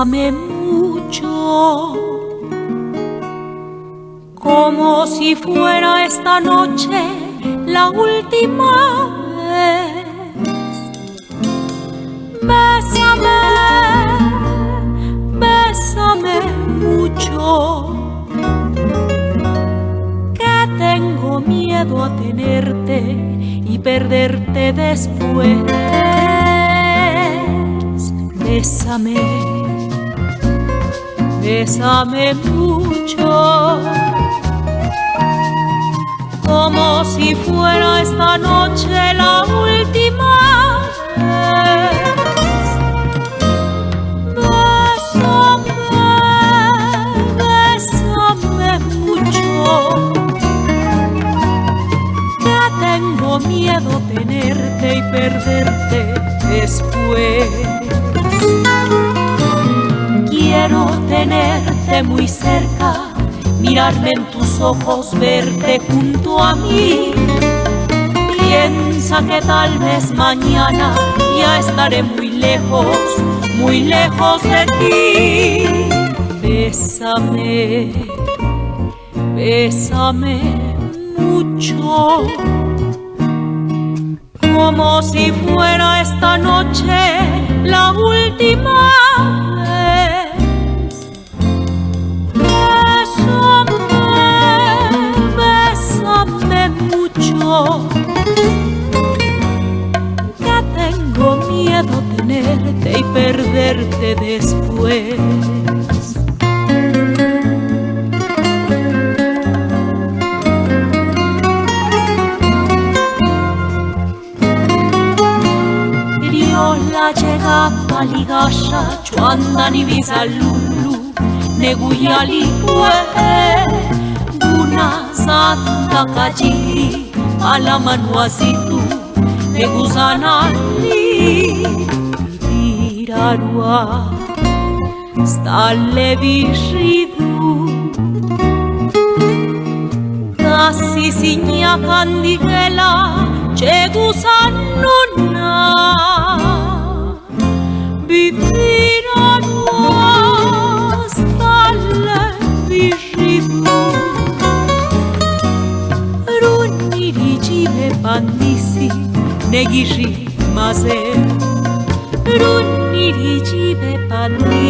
Bésame mucho, como si fuera esta noche la última vez. Bésame, bésame mucho, que tengo miedo a tenerte y perderte después. Bésame, bésame mucho, como si fuera esta noche la última vez. Bésame, bésame mucho, que tengo miedo tenerte y perderte después. Quiero tenerte muy cerca, mirarme en tus ojos, verte junto a mí. Piensa que tal vez mañana ya estaré muy lejos de ti. Bésame, bésame mucho, como si fuera esta noche la última vez. Bésame mucho, que tengo miedo tenerte y perderte después. Riola llega Paligaya, Chuandani Visalulu, Neguyali Guna Santa Kajiri, Alamanuazitu, Neguzanali, Virarua, Stalle Viridu, Kasi Signa Candigela, Chegusanuna, Virarua, Stalle Viridu. Pandisi negiri maze runiri jibe pandisi